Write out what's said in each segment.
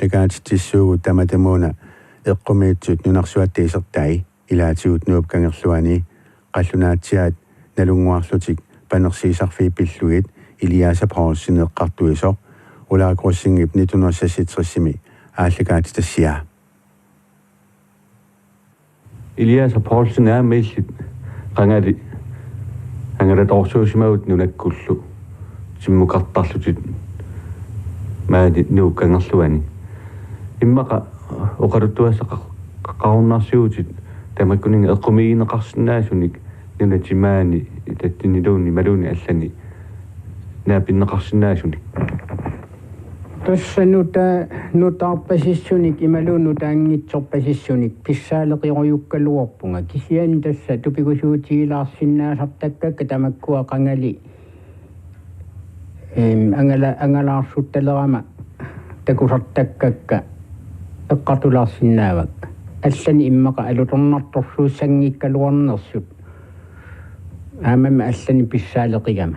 такаатитсуугу таматамуна эққумиитсут нунарсуаттиисертай илаатигут нуупкангерлуани қаллунаатсиаат налунгуарлутик панерсиисарфи пиллугит Илиаса Поулсен эққартуисо улаагруссингип 1960 ааллакаатитассиа Илиаса Поулсен аамаиллит qangали ангалаторсуусимагут нунаккуллу симмукартарлутит маали нууккангерлуани иммаqa оқалуттуассақар qaornarsiutit тамаккунинг эққумигинеқарсинаасуник нунатимаани таттинилууни малууни аллани наапиннеқарсинаасуник тассанута нутаарпасиссуник ималууну таангитсорпасиссуник писсаалеқируйуккалуорпунга кисиан тасса тупикусуутигилаарсинаасартаккакка тамаккуа qangali ангалаарсутталерама такусартаккакка эққатулаарсинаавак аллани иммаqa алуторнарторсууссангиккалуарнерсут аамама аллани писсаалеқигама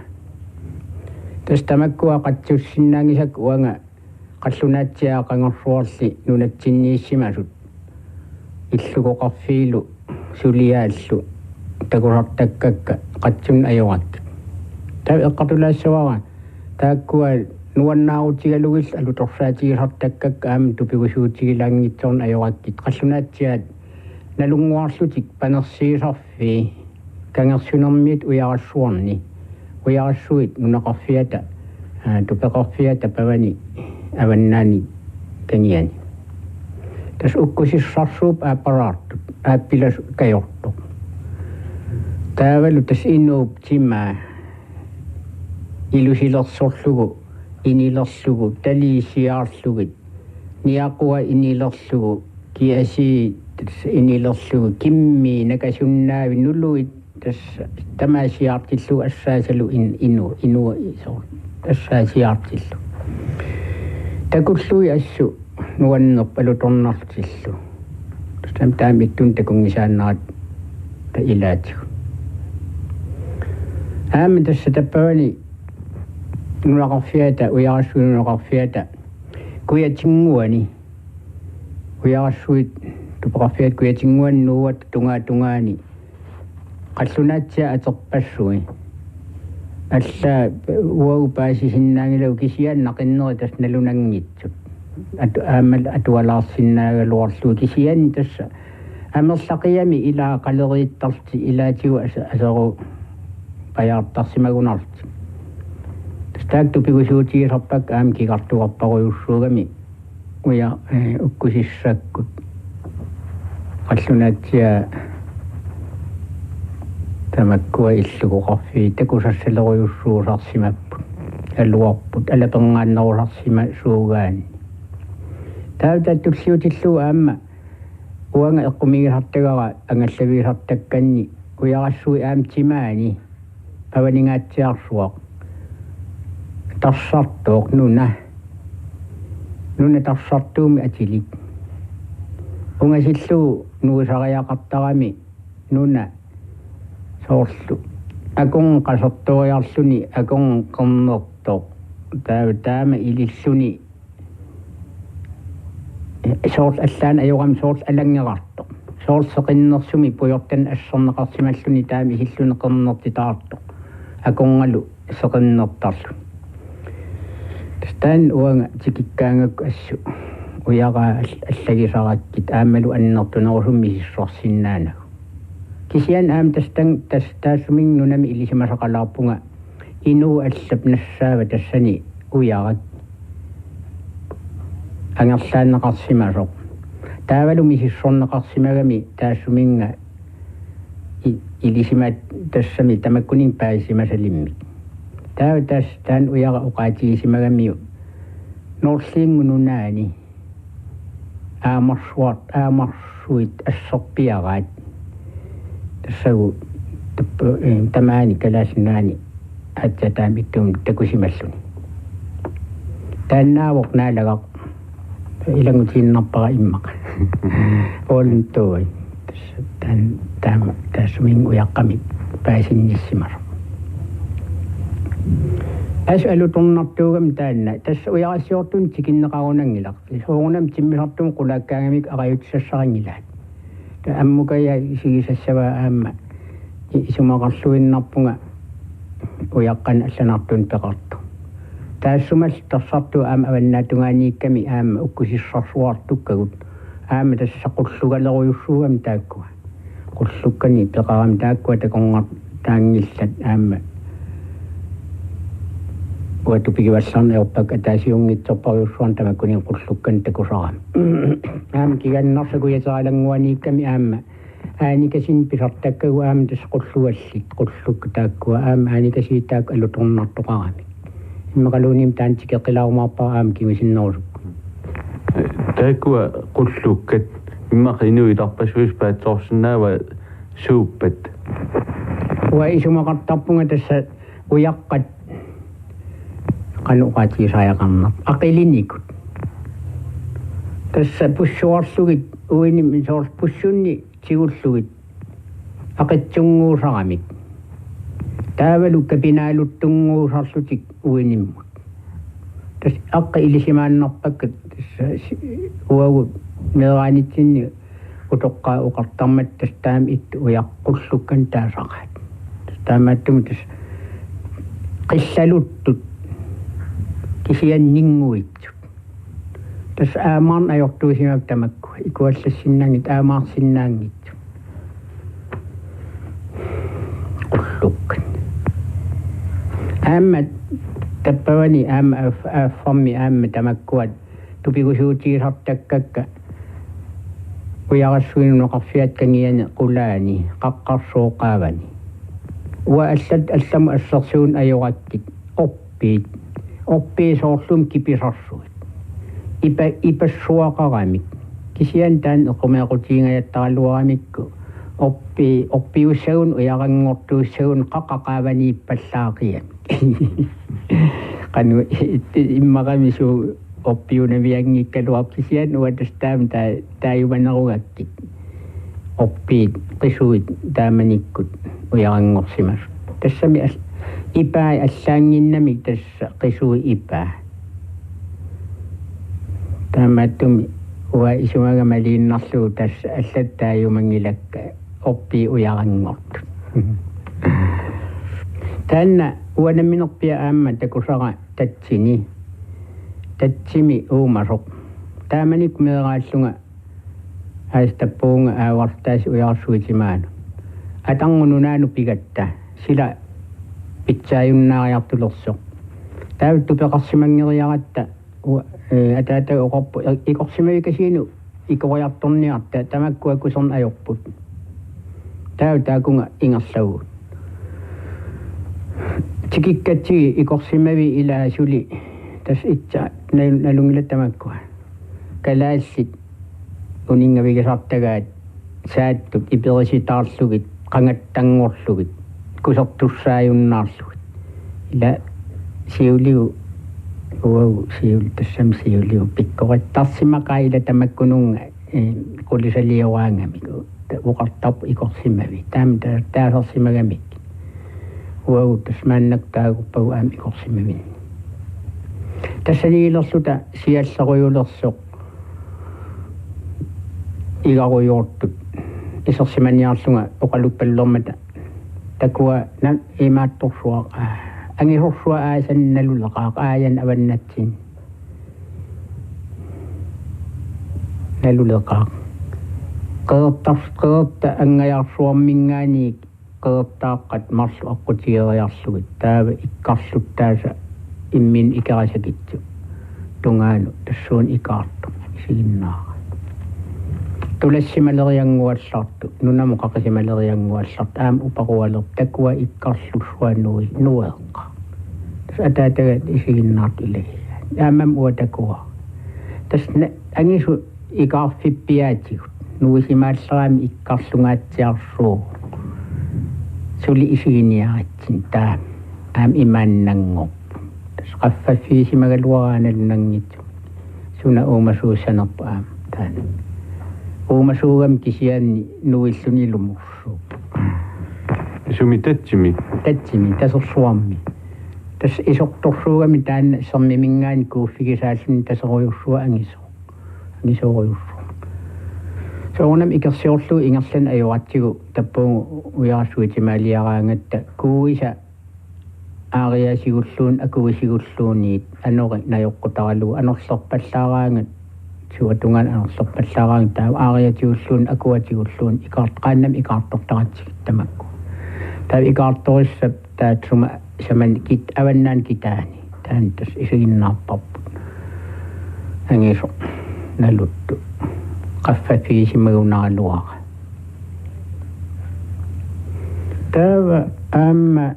тас тамаккуа қатсуссиннаангисак уанга қаллунаатсиаа қангорсуарли нунатсиннииссимасут иллугоқарфиилу сулиааллу такусартаккакка қатсун ajorат таа эққатулаассавара тааккуа нуаннаарутигалугил алуторсаатигисартаккакка аама тупигусуутигилаангитсорн ajorаккит қаллунаатсиаат налунгуарлутик панерсиисарфи кангерсунермиит уярассуарни уярассуит нунақарфиата тупеқарфиата павани аваннаани каниани тас уккусиссарсууп ааппараартут ааппилас кайорту таавалу тас иннууп тимаа илусилерсорлугу инилерлугу талиисиаарлугит ниақуа инилерлугу киаси инилерлугу кимми накасуннаави нулуит тас тамаасиаартиллу ассаасалу инну исоор ассаасиаартиллу такуллуи ассу нуаннерп алуторнартиллу тастам таамиттун такунгисааннаат та илаатигу аами тасса таппавани нунақарфиата уярассуунунақарфиата куятингуани уярассуит тупеқарфиат куятингуаннууат тунгаани қаллунаатсиа атерпассуи алла уау паасисиннаангилау кисиааннақиннери тас налунангитсут аамал атуалаарсиннаагалуарлу кисиани тасса амерлақиами илаа қалерииттарти илаатигу асеру паяартарсимагунарти тастаакту пигусуутигисарпак аам кигартуарпаруйуссуугами уя уккусиссааккут қаллунаатсиа тамаккуа иллугоқарфи такусассалеруйуссуусарсимаппут алуарпут алапернгааннерусарсима суугаани таавтаттуллиутиллуу аама уанга эққумигисартагара ангаллагисартакканни уярассуи аам тимаани паванингаатсиарсуақ тарсартоқ нуна тарсартууми атилик унгасиллуу нуусариақартарами нуна соорлу акон қасерториарлуни акон қернерто таама илиллуни соорл аллаан ajorам соорл алангерарто соорл сеқиннерсуми пуйортан ассернеқарсималлуни таами хиллуни қернертитаарто аконгалу сеқиннертарлу тастан уанга тикиккаангак ассу уяга аллагисараккит аамалу аннертунерусумми сиссорсиннаанагу кисиан аам тастаасумин нунами илисимасақалаарпунга инуу аллап нассаава тассани уярак ангерлааннеқарсимасоқ таавалуми сиссорнеқарсимагами таассуминга илисимат тассами тамаккунин паисимасалиммик таава таан уяра уқаатигисимагамиу норсиингу нунаани аамарсуит ассерпиараат тассагу тамаани калаасинаани атсатаамиттуун такусималлуни тааннаавоқ наалагақ илангутииннарпара иммаqa олнтуи таассумин уяққами паасинниссимара أسأل تنطوغم تانا تسوي عسيرتون تكينقاونا نغلاق سوغنم تمسرتون قولا كاميك أغايت سسرانيلات أمك يا سيس السبا أما إسما غسوين نبوغا ويقن أسنطون تغطو تاسمس تصطو أم أبناتوغاني كمي أم أكسي الصصوار تكاوت أم تسقل سوغا لغو يسوغم تاكوا قل سوكني تقاوم تاكوا تكونغ تانجلسات أم waktu pergi wasan opak atas yung itu pawusuan tamak kuning kursukan tekusam. Kian nasa kuya sa alang wani kami ani kasin pisarta ko des kursuasit kursuk takwa ani kasita alutong nato kami. Makalunim tanci kilaw mapa kimisin nor. Takwa kursukat makinu itapaswis pa tosna wa supet. Wa isu makatapung atas uyakat kalau kaki saya kan akilin ikut. Terus pusyuar sulit, ini misal pusyun ni ciur sulit. Akat cungu ramik. Tawalu kabinalu tungu rasutik ini mut. Terus akil siman napak wow melani cini utokka ukartamat terus tam itu uyak kursukan terakat. Terus tamat tu terus kisalutut. Kisian ninguit. Terus aman ayok tu simak tamakku. Ikuat sesinangit, aman sinangit. Kusukan. Amat tapawani fammi tamakkuat. Tupi kusuti raptakaka. Kuyakasuin nakafiat kangian kulani. Kakasokawani. Wa asad asam asaksun ayokakit. Oppit. Oppi sorsum kipisarsuit. Ipa suakaramik. Kisian tan kumakutinga ya taluamik ko. Oppi usaun uyakang ngortu usaun kakakawani pasakiyam. Kanu imakami su oppi unabiyang ikaluap kisian wadas tam tayo manakugakit. Oppi kisuit damanikut uyakang ngorsimas. Tasami ipa asangin na migtas kisu ipa. Tamatum wa isumaga malin nasu tas asad tayo mangilak oppi uyakang ngot. Tanna wana minokpia amma takusaka tatsini. Tatsimi umarok. Tamanik mirakasunga astapong wartas uyakasuitimano. Atang ununano pigatta sila pitsaayun na kayak tuloksok. Tayo tupakasimang ngayakatta. Atata ikoksimay kasino. Ikawayak ton niya. Tamagkuha ko son ayokput. Tayo tayo nga ingasaw. Chikikatsi ikoksimay ila suli. Tas itsa nalungilat tamagkuha. Kalasit. Uning nga bigasap tagad. Saat ipilasitar sugit. Kangatangor sugit. Kusok tusayun nasut. Ila siuliu. Wow, siul tasam siuliu. Pikko kasi makaila tamagkunong kulisa liyawanga miko. Ukartap ikok simawi. Tam tarasa simagamik. Wow, tasman nagtago pa uam ikok simawi. Tasalilasota siyas sa kuyulasok. Ika kuyurtut. Isok simanyasunga ukalupalomata. Takwa na imatoswa ang iroswa asan nalulakak ayan awan natin nalulakak kerta ang ngayaswa mingani kerta kat masu aku tiyayasugit tabi ikasut tasa imin ikasagityo tungano tasun ikarto sinaka tulas si malariyang wasat nuna mo kasi malariyang wasat upakuwalok takwa ikasuswa nuwag tas atatagat isigin natin amam uwa takwa tas ang isu ikafipiyati nuwi si marsam ikasungat siyaso suli isigin niya cinta iman nangop tas kafafi si magalwanan ng ito suna umasusan na po tan masugam kisian nuwis ni lumuso. Sumi tatsimi. Tatsimi, taso swami. tässä isottorsuuga mitään sammimingään kuuffikisäällyn tässä rojussua angisorujussu. Se on ikäsiollu ingersen ajoatsigu tappuun ujarasuitimaaliaraang että kuisa aariasigulluun akuisigulluuni anori najoqqutaralu anorsorpallaaraang suatungan anorsorpallaaraang taa aariatigulluun akuatigulluun ikartqaannam ikartortaratsik tamakku taa ikartorissa taa suma saman kit avannaan kitaani taan tas isiginnaarparpu angiso naluttu qaffafiisimagunaraluara tava amma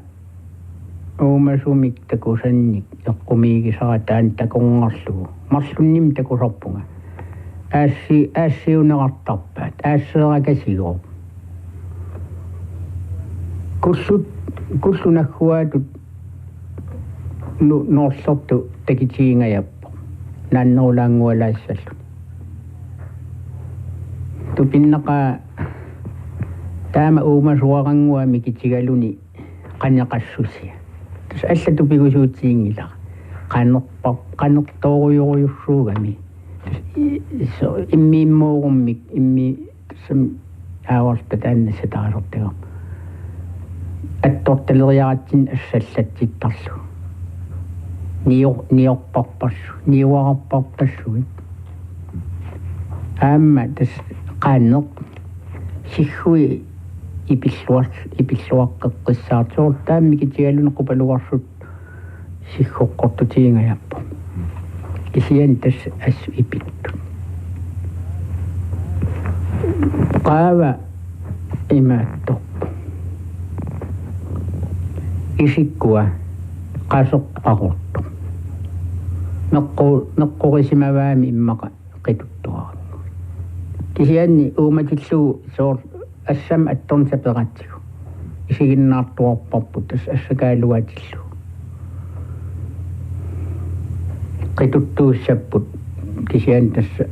umasumik takusannik eqqumiigisaa taan takungarlugu marlunnim takusarpunga aassiunerartarpaat aasseraakasigo kullunagguatut noorsortu takitiingajappo naannerulaangualaassallу tupinnaqa taama uumasuaranguami kitigaluni qanneqassusia tas allatupigosuutiingila qannertooruyuruyussuugami so immiimmoorumik sam aawarta taannassa taasortega attortaleriaratsin assallatsittarlu niorparpassu niuarparpassu aamma tas qaanneq sighui ipilluaqqeqqissaartoor taammikitigalun qupaluarsut siggoqqortutiingajappo kisian tas assu ipittu qaava imaattorpu isikkua qasoqqaqortu meqqorisimavaami immaqa qituttuarangu kisianni uumatillugu soor assam attornsapeqatsigu isiginnaartuarparpu tas assakaaluatillu qituttuussapput kisian tassa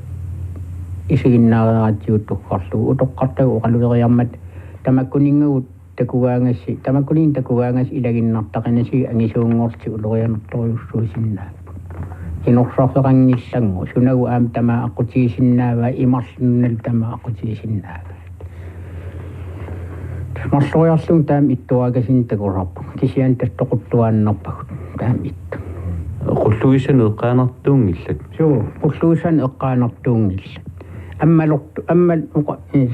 isiginnaareraatiuttuqqarlugu utoqqartagu uqaluleriarmat tamakkuningugut tamakkunin takugaangas ilaginnartaqinasi angisuungorti ulerianertorjussuusinnaappu inorsorferangillangu sunagu aam tama aqutiisinnaava imarlunnal tama aqutiisinnaava marloriarlung taam ittuagasin takurarpu kisian tastoquttuaannarpagut taam ittu qulluisan eqqaanartuungillat qulluisan eqqaanartuungillat ammal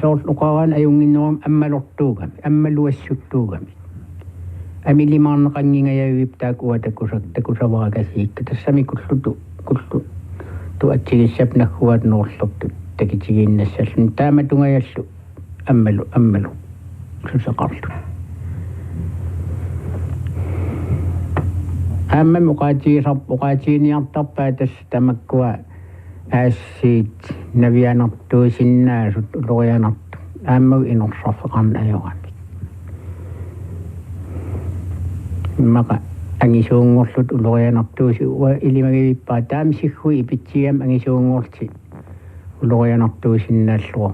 soor uqaraan ajunginnerum ammalortuugami ammaluassuttuugami amilimaarneqanngingajavip taakua takusavaakasiikka tassami kullu tuatigissap nagguat noorlortu takitigiinnassallun taamatungajallu ammalu susaqarlu amma uqaatiiniartarpaa tass tamakkua aassiit navianartuusinnaasut ulorianartu aammagu inorsorfeqarna ajorami immaqa angisuungorlut ulorianartuusi ua ilimagivippa taam sighui ipitsiam angisuungorti ulorianartuusinnaalluor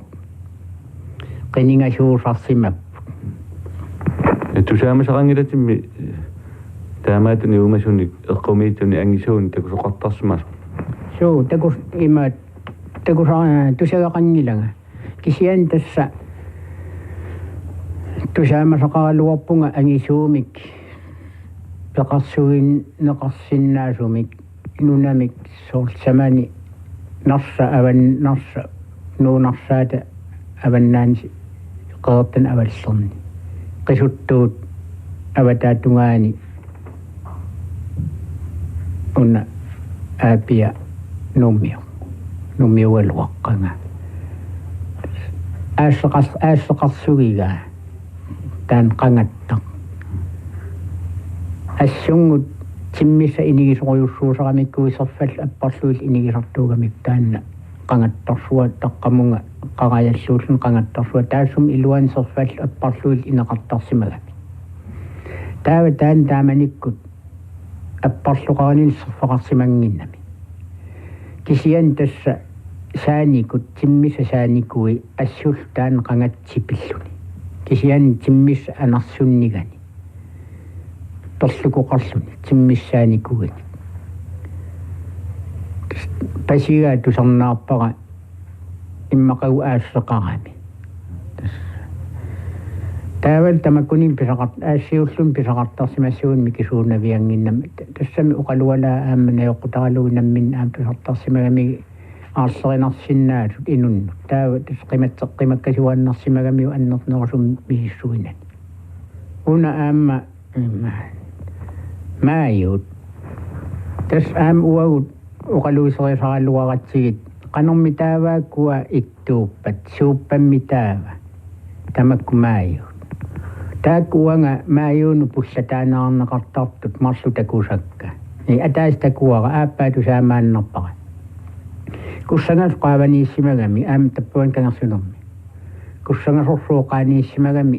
qiningasuusarsimappu tusaamasarangilatimmi taamaatuni uumasunik eqqumiituni angisuuni takusoqartarsumas takus imaat tusagaqangilanga kisian tassa tusaamasaqaaluarpunga angisuumik peqarsuin neqarsinnaasumik nunamik soorsamani narsa nuunarsaata avannaansi qeertan avallerni qisuttuut avataattungaani unna aapia nummiualuaqqanga aassaqarsugiga taan qangattaq assungut timmissa inigisorujussuusaqamikkuiserfall apparluil inigisartuugamik taanna qangattorsua taqqamunga qarajalluullun qangattorsua taassum iluanserfall apparluil ineqartarsimagami taava taan taamanikkut apparluqaranin serfaqarsimanginnami kisian tassa saanikut timmissa saanikui assultaan qangatsipilluni kisian timmissa anarsunnigani torslukoqarluni timmissaanikuunik pasigaa tusarnaarpara immaqagu aassaqarami taaval tamakkunin pisaqart aassiullun pisaqartarsimassuun mikisuunavianginnam tassami uqalualaa aammana yoqqutaraluunammin aam tusartarsimagami aarserinarsinnaatut inunnu taava tasqimatteqqimakkasuannarsimagamiu annernersum misissuinani una aamma maayut tas aam uagut uqaluuserisaralluaratsigit qanormi taavaakkuа ittuuppat suuppammi taava tamakku maayut taakkuanga maayuunu pussataanaarneqartartut marsutakusakka ni ataastakuara aappaatu saamaannarpara kussangas qaavaniissimagami aam tappuan kangersunermi kussangasorsuoqaaniissimagami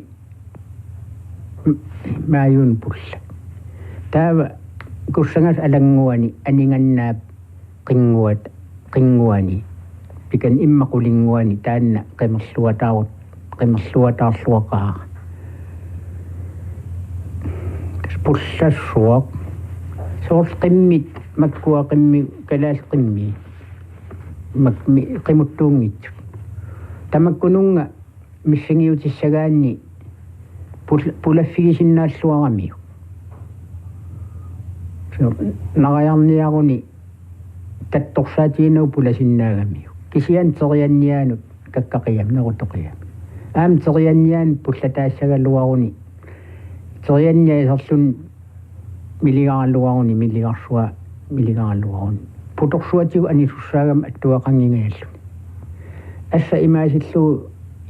maayuun pulla taava kussangas alanguani aningannaap qinguani pikan immaqulinguani taanna qimerluataarluaqaa pussassuaq soors qimmit makkua qimmi kalaas qimmi makmi qimuttuungitsu tamakkununga missingiutissagaanni pulaffigisinnaassuaramiu narajarniaruni tattorsaatiinau pulasinnaagamiu kisian terianniaanut kakkaqiam nerutoqiam aam terianniaan pullataassagaluaruni terianniaisarlun miligaralluaruni miligaralluaruni putorsuatigu anisussaagam attuaqangingaalluni assa imaasillu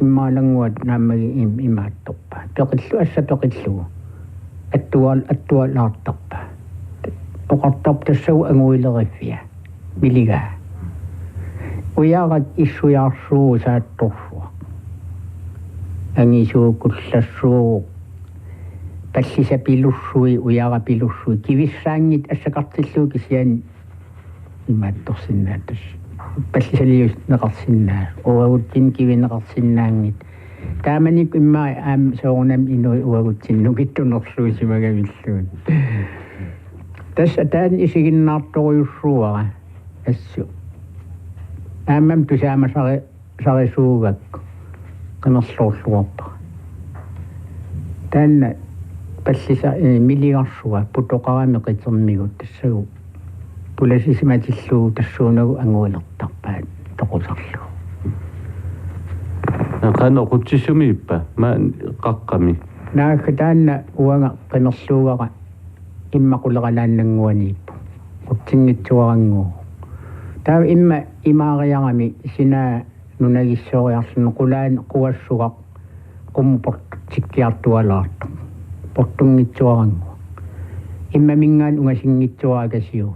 immaalanguat naammagi imaattorpa peqillu assa peqillugu attualaartarpa oqartarp tassagu anguilerifia miligaa uyaarat issuyaarsuugu saattorsua angisuukullassuugu pallisapilussui uyaarapilussui kivissaangit assaqartilluu kisian imaattorsinnaattas pallisalius neqarsinnaa uaguttin kivineqarsinnaangit taamanik immaa aam soornam inui uagutsinnuqittunerluusimagamilluun tas ataan isiginnaartoruyussuara assu aammam tusaama sarisuugakku qimerluorluorpa taanna pallisa miligarsua putoqarami qitermigut tassagu pulasisimatilluu tassuunagu anguilertarpaat toqusarlu qano qutsisumiippa ma qaqqami naakka taanna uanga qimerluugara immaquleralaannanguaniippu qutsinngitsuarangu taa imma imaariarami sinaa nunagissoriarlunu qulaan quassugaq qumportikkiartualaartu portungitsuarangu imma mingaan ungasingitsuaakasiu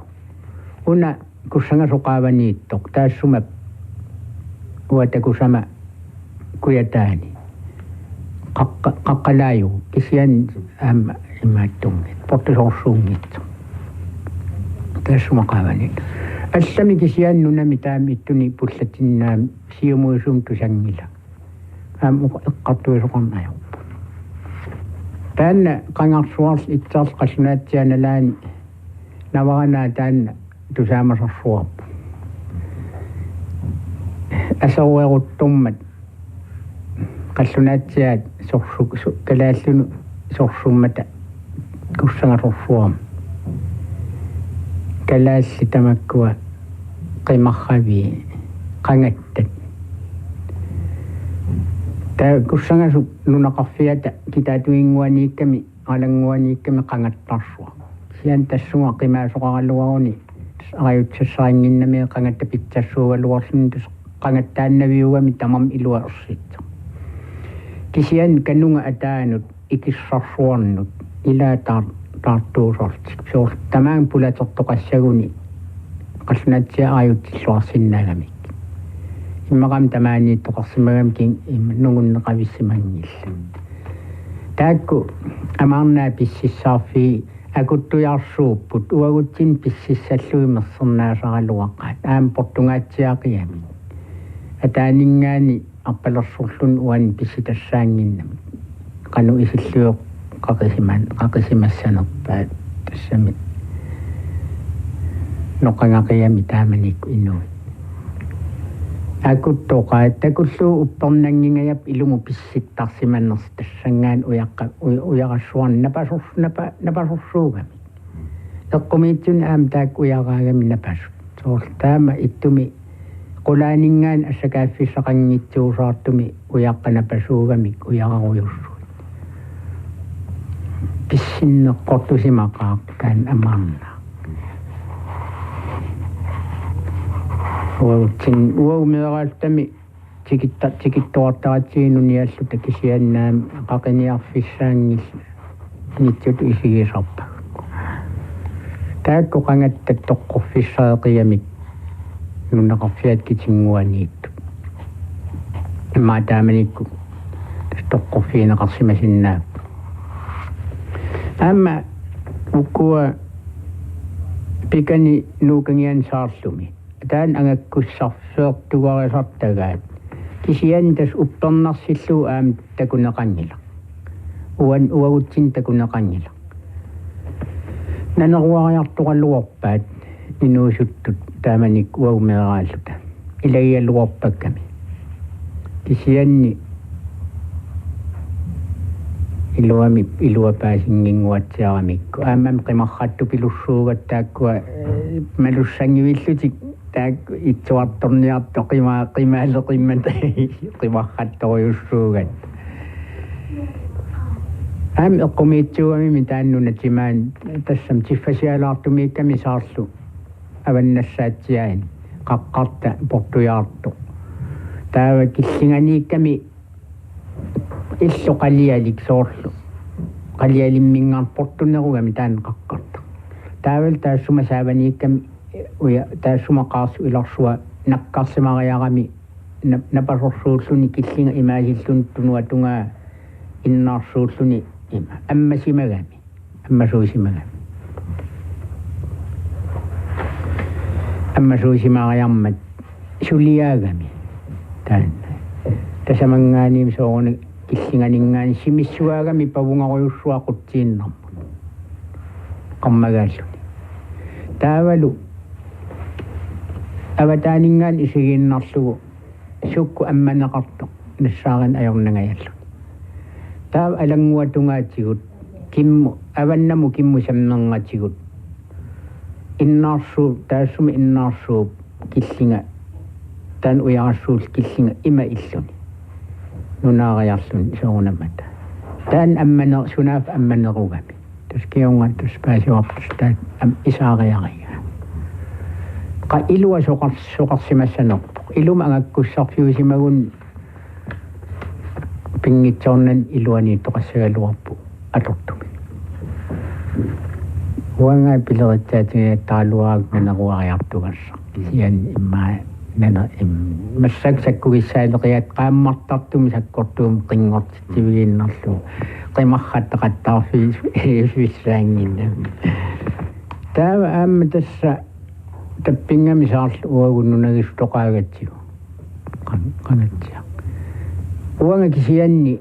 una kussangasoqaavaniittoq taassumap uatakusama kuyataani qaqqalaayu kisian aamma imaattungit portisorsuungitsu taassumaqaavaniit assami kisian nunami taami ittuni pullatinnaam siumuisum tusangila aam eqqartuisoqarnayo taanna qangarsuars itsaars qassunaatsianalaani navaranaa taanna tusaamasarsuarpu asaueruttummat qassunaatsiaat kalaallunu sorsummata kussangasorsuam kalaalli tamakkua qimarravi qangattat taa kussangasu nunaqarfiata kitaatuinguaniikkami alanguaniikkami qangattarsua sian tassunga qimaasoqaraluaruni arayutsassaaringinnami qangatta pitsassuugaluarlun qangattaannaviugami tamam iluaersitta kisian kanunga ataanut ikissarsuarnut ilaa taartuusortik soor tamaan pulatertoqassaguni qassunatsia arayutsilluarsinnagamik immaqam tamaaniittoqarsimagamkin nungunneqavissimangilla taakku amaarnaa pississaarfi akuttujaarsuupput uagutsin pississalluimersernaasaraluaqaat aam portungaatsiaaqiami ataaningaani arpalersurlun uan pissitassaanginnami qanu isilluoq qaqisimassanerpaat tassami noqangaqiyami taamanikku inuit akuttoqaat takulluu uppornangingayap ilumu pissittarsimannersi tassangaan ujarassuarni napasorsuugami eqqumiitsun aam taak ujaraagami napasut soortaama ittumi qulaaningaan assakaaffissaqanngitsuusaartumi ujaqqanapasuugami ujararuyussuit pissinneqqortusimaqaaqtaan amaarna uaumieraalltami tikittoortaratsiinuniallu takisiannaam qaqiniarfissaangis nitsut isigisarpa taakko qangattat toqqorfissaeqiyamik nunneqarfiat kitinguaniittu maataamanikku toqqorfiineqarsimasinnaa amma ukkua pikani nuukangian saarlumi taan angakkussarfeertugarisartagaat kisiantas uppernarsilluu aam takuneqangila uagutsin takuneqangila naneruariartuqalluorpaat inuusuttut taamanik uagumeeraalluta ilagialluorpakkami kisianni iluapaasinginguatsiaramikku aamam qimarrattu pilussuugattaakkua malussangivillutik taak itsuartorniarto qimaalleqimmat qimarrattoruyussuugat aam eqqumiitsuugami mitaannuna timaan tassam tiffasialaartumiikkami saarlu avannassaatiain qaqqarta portujaartu taava killinganiikkami illu qalialik soorlu qalialimmingaarportunerugami taan qaqqarta taaval taassuma saavaniikkami uya taassuma qaarsu ilarsua nakkarsimariarami napasorsuulluni killinga imaasillun tunuatungaa innaarsuulluni ima ammasuusimariarmat suliaagami taan tasamangaaniim sooruna killinganingaan simissuaagami pavungaruyussuaquttiinnarmun qammagaalluni taavalu avataaningaan isigiinnarlugu sukku ammaneqartoq nassaaran ajornangajallu taav alanguatungaatigut kimmu avannamu kimmu samnerngatigut innaarsu taassumi innaarsuup killinga taan ujarassuul killinga ima illuni nunaariarluni soorunamata taan sunaaf ammanerugami taskiunga taspaasiortus taat isaariariga qa ilua soqarsimassanerpoq iluma angakkussarfiusimagun pingitsoornan iluani toqassagaluarpu atortumi uanga pileritsaatiga taaluaak naneruariartugassa sian imma nana massaksakkugissaaleqiat qaammartartumi sakkortuum qinngortitiviginnarlu qimarrattaqattaarfissaanginna taava aamma tassa tappingami saarlu uagunnunagistoqaagatsigu qanatsia uanga kisianni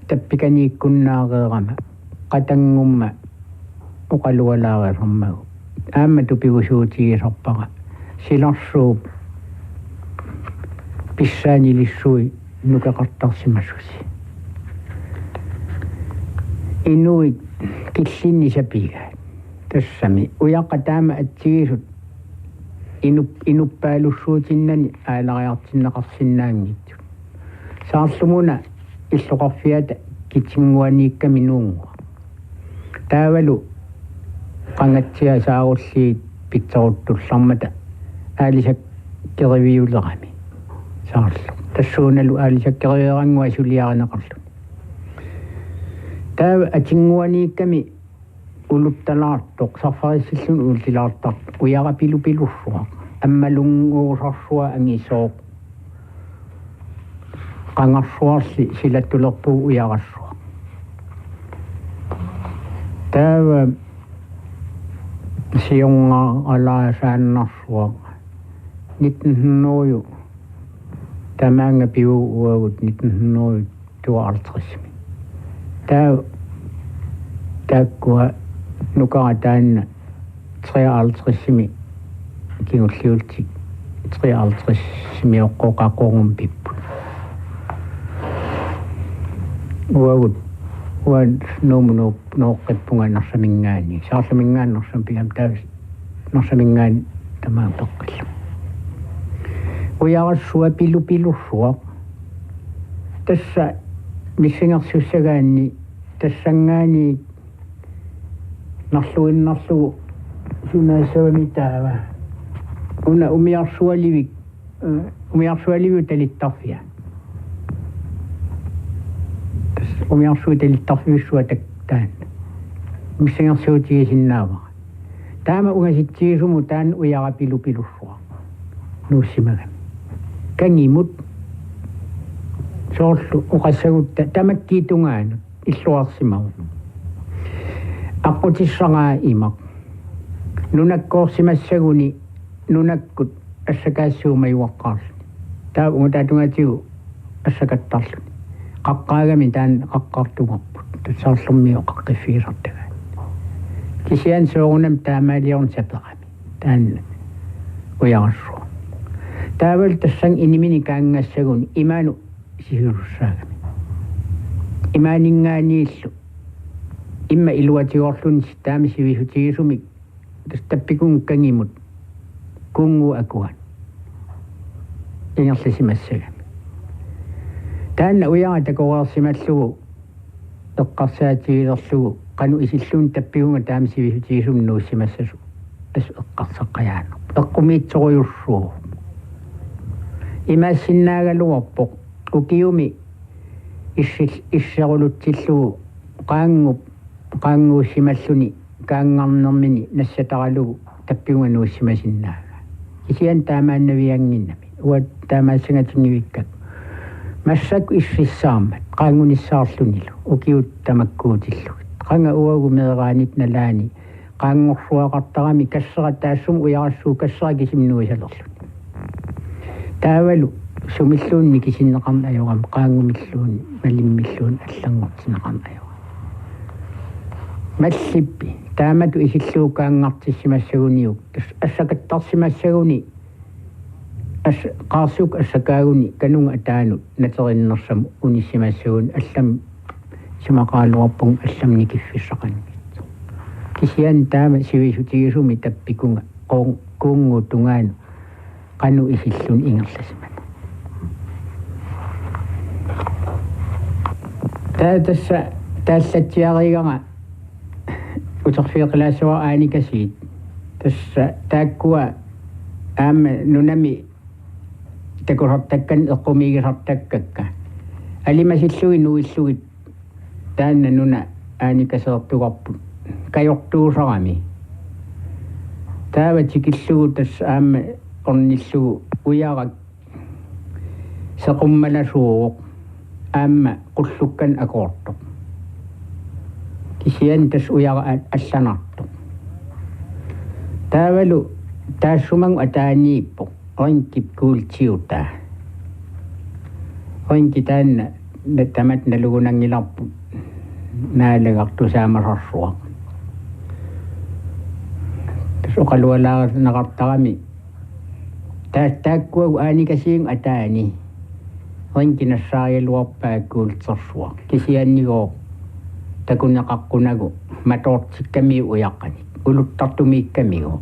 tappikaniikkunnaareerama qatangumma uqalualaareermagu aamma tupigusuutigisarpaqa silarsuup pissaanilissui nukeqartarsimassusi inuit killinni sapigaat tassami ujaqa taama atsigisut inuppaalussuutinnani aalariartinneqarsinnaangitsu saarlumuna illuqarfiata kitsinguaniikkami nuungua taavalu qangatsia saarulliit pitseruttullармата аалисаккеривиулерами saarlu tassuunalu aalisakkereerangua suliarinеqarlu taava atinguaniikkami uluttalaartoq sarfarissillun uultilaartart ujarapilupilussua ammalunguusarsua angisooq qangarsuarsi silattulerpuu ujarassua taava siunga alaasaannarsua nittenhunnuuju tamaanga piu uagut nittenhunnuuju tuaartrismi taava taakkua nukaataanna 53 kingulliultik 53 simiuqqoqaqorngum pippu uagut uan nomuno nooqqippungaanarsamingaani saarsamingaannarsam piam taas narsamingaan tamaan toqqilla uyaarassua pillusuaq tässä missingersussagaanni tassangaani narluinnarlugu sunaasavamitaava una umiarsualivi talittarfia umiarsuu talittarfissua taktaan missingersuutigisinnaava taama ungasittiisumu taan uyara pillusuaq nuussimagam kangimut soorlu uqassagutta tamakkiitungaanu illuarsimagu aqutissangaa imaq nunakkoorsimassaguni nunakkut assakaassuumaiuaqqaarlu taa ungataatungatigu assakattarlu qaqqaagami taan qaqqartumarput tassaarlummiu qaqqiffiisartagaa kisian soorunam taamaaliorn saperami taan uyarassua taaval tassang inimini kaangassagun imaanu sihurussaagami imaaningaaniillu imma iluatiorlun taami sivihutigisumik tastappikun kangimut kungu akuan ingerlisimassagami taanna uyara takoreersimallugu eqqarsaatigilerlugu qanu isillun tappigunga taami sivihutigisum nuussimassasu asu eqqarsaqqajaanu eqqumiitsoruyussuu imaassinnaaгаluарпоq ukiumi issерулутсиллугу qaanguussimalluni kaangarnermini nassataralugu tappiunga nuussimasinnaaga isian taamaannavianginnami uat taamaassangatigivikkak массак иссисsaarmat qaangunissaarlunilu ukiut tamakkuutillugut qanga uagu meeraanit nalaani qaangorsuaqartarami kassera taassum uyarassuu kassera kisimnuisalerluni taavalu sumilluunni kisinneqarna ajoram qaangumilluun malimmilluun allangortineqarna ajoram mallippi taamatu isilluukaangartissimassaguniuk assakattarsimassaguni qaarsuk assakaaguni kanunga ataanut naterinnersam unissimassagun allam simaqaaluarpung allam nikiffissaqanngit kisian taama sivisuutigisumi tappikunga kuunguutungaanu qanu isillun ingerlasimat tässä taallatsiariiganga uterfiiqilaassuar aanikasiit tässä taakkua aama nunami takurartakkan eqqumiigisartakkakka alimasillui nuillugit taanna nuna aanikaseertugarput kajortuusarami taavatikillugu tässä aama ornillugu uyarak seqummalasuuruq aama qullukkan akoortoq kisian tas uyara allanartoq taavalu taassumangu ataaniippoq oinkip kuultiutaa oinki taanna tamat nalugunangilarput naalagartu saamararsuaq tas oqalualaarinaqartarami taakkuagu aanikasiing ataani oinki nassaarialuarpaa kuultersuaq kisiannigoo takuneqaqqunagu matoortikkami uyaqqanik uluttartumiikkamigo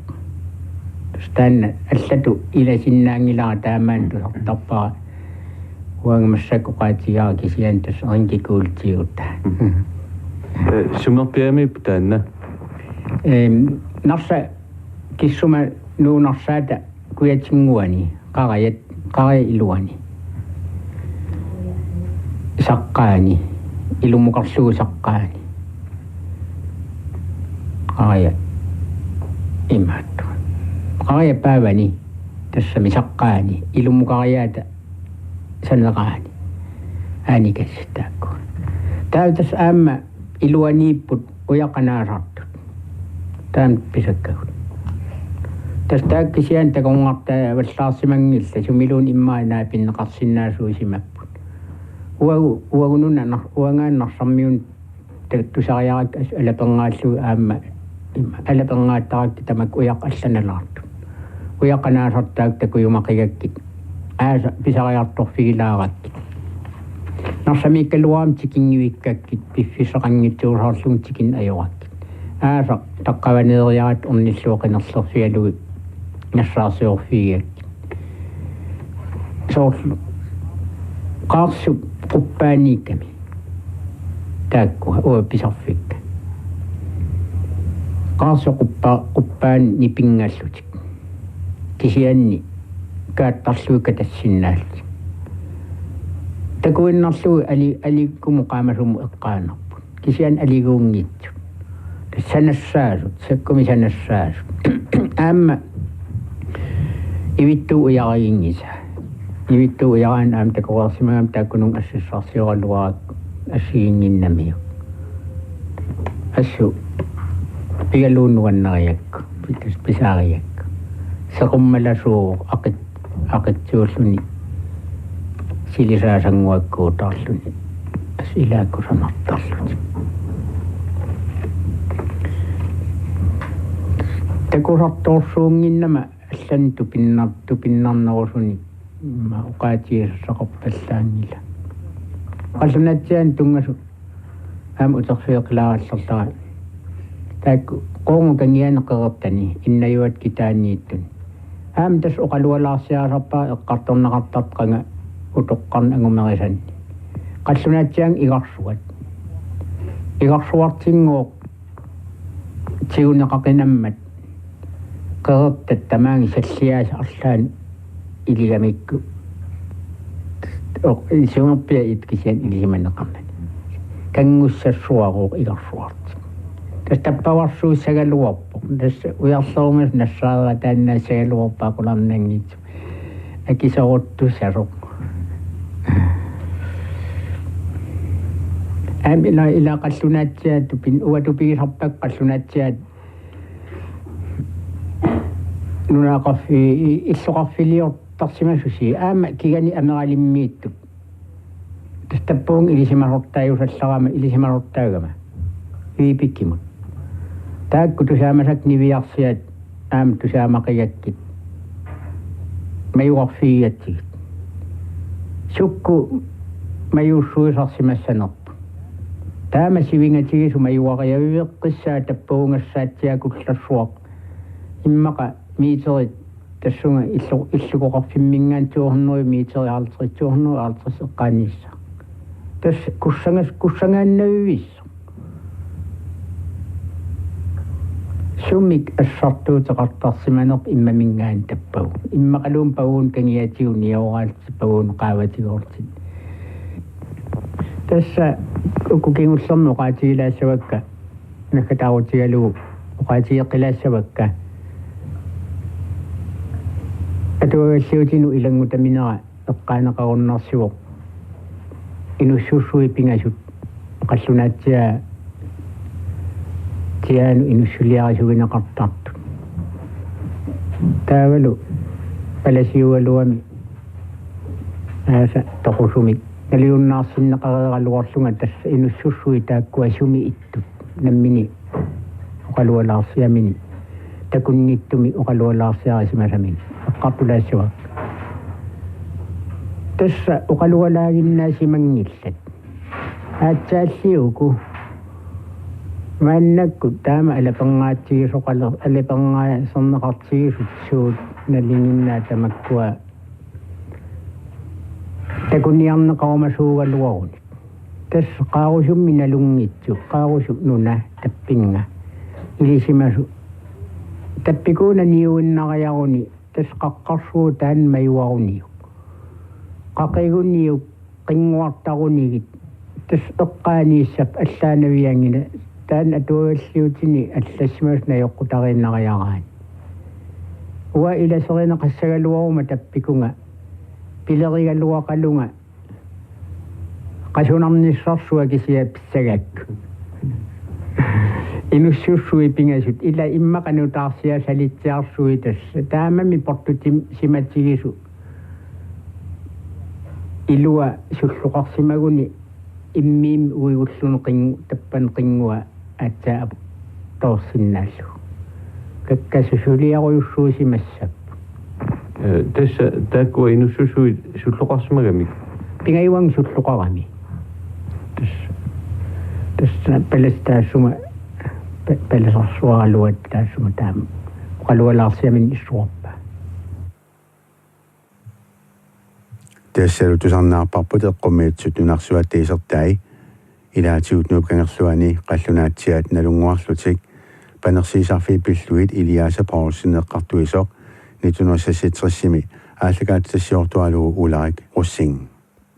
taanna allatu ilasinnaangilaa taamaantusartarpara uangamassakoqaatigaa kisiantas oinki kuultiutaa sumerpiami taanna narsa kissuma nuunarsaata kuyatinguani qara iluani saqqaani ilumuqarlugu saqqaani qaya imaattu qaya paavani tässä misaqqaani ilumuqariyaata sanaqaani aanikassittaakku taatas aamma iluaniipput uyaqanaasartut taan pisakkagut tästä kisian takongarta vallaarsimangilla sumiluun immaanaa pinneqarsinnaasuusimapput uagununna uangaannarsammiun tusariarak alapangaatlu aamma alapangaatarakki tamak ujaq allanalaartu ujaqanaasartaak kuyumaqigakkit aasa pisariartorfigilaarakki narsamiikkaluaam tikingivikkakkit piffisaqanngitsuusaarlum tikin ajorakkit aasa taqqavaneeriarat ornilluoqinerlerfialugi nassaaseorfiigakki soorlu qaarsu quppaaniikkami taakkua uapisarfikka qaarsu quppaan nipingallutik kisianni kaattarluika tassinnaalluk takuinnarlugu alikkumu qaamasumu eqqaanarput kisian aliguungiitsu tassanassaasu sakkumi sanassaasu aamma ivittu ujariingisa ivittu ujaraan aam takuarsimagam taakkunung assissarsioralluarak assiinginnamiu assu pigaluunnuannariakku pisaariakku seqummalasuuq aqitsuulluni silisaasanguakkuutarluni as ilaakkusanartarluni takusartoorsuunginnama аллан тупиннарнерусуни уqaatiisaqqorpallaangila qallunatsian tungasu aam uterfiiqlaarallерлара таак qoongu kangianeqertani innayuat kitaanniittun aam tas uqalualaarsiaasarpaa eqqartornaqartartqanga utoqqarn angumerisanni qallunatsian igarsuartinngooq tiuneqaqinammat qerertat tamaangi salliaas arlaan iligamikku isumerpia itkisian ilimaneqarnat kangussassuaruuq igarsuart tas tappavarsuussagaluarpo tas ujarloomas nassaara taannaassagaluarpaaqularnangiitsu akisoruttusaruq aam ila qallunatsiat tupin uatupigisarpak qallunatsiat nunaqaffi illuqarfiliortarsimasusi aama kigani ameralimmiittu tas tappuung ilisimarortaajusallaraama ilisimarortaagama iipikkimut taakku tusaamasak niviarsiat aam tusaamaqigakkit mayuarfiigatsigit sukku mayuussuisarsimassanerpu taama sivingatigisu mayuariaviveqqissaa tappuungassaatsiakullarsuaq immaqa miiterit tassunga illuqorfimmingaan 200 miiteri 250 eqqaanissa tas kussangaannavivis summik assartuuteqartarsimanerp immamingaan tappau immaqaluun pavuun kangiatigun nioraalti pavuun qaavatigoortit tassa ukukingullernu uqaatigilaasavakka nakkataarutigalugu uqaatigeqqilaassavakka atuagalliutinu ilangutaminera eqqaaneqarunnersivoq inussussui pingasut qallunaatsia tianu inussuliarisugineqartartu taavalu palasiugaluami aasa toqusumik naliunnaarsinneqareeraluarlunga tassa inussussui taakkuasumi ittut nammini uqalualaarsiamini takunnittumi uqalualaarsiarisimasamini eqqartulaassavak tassa uqalualaaginnaasimanngillat aatsaalliuku maannakku taama alapangaatigisoqalerneqartigisutsuut nalinginnaa tamakkua takunniarneqarumasuugaluaruni tassa qaarusummi nalungitsu qaarusu nuna tappinga ilisimasu tappikuuna niuinnariaruni tas qaqqarsuu taan mayuaruniu qaqiguniu qinguartarunigit tas eqqaaniissap allaanaviangina taan atuagalliutini allassimasna yoqqutarinnariaraani uwa ilaserineqassagaluaruma tappikunga pilerigaluaqalunga qasunarnissarsuga kisiapissagakku inussussui pingasut ila immaqanutaarsia salitsiarsui tassa taamami portutim simatigisu ilua sulluqarsimaguni иммиим уигуллуну қингу таппан қингуа атсаа тоорсиннааллу каккасусулиаруйуссуусимассап tässä таква инуссусуи суллоқарсимагамик пингайуан суллоқарами tässä палестаасума палесарсуаралуат таасума таам qalуалаарсиамин иссуарпа тассалутусарнаарпарпут эққумиитсут нунарсуаттиисертай илаатигут нуупкангерлуани қаллунаатсиат налунгуарлутик панерсиисарфи пиллуит илиаса паулсинеққартуисоқ 1960 ааллагаатсиортуалуу уларик руссинг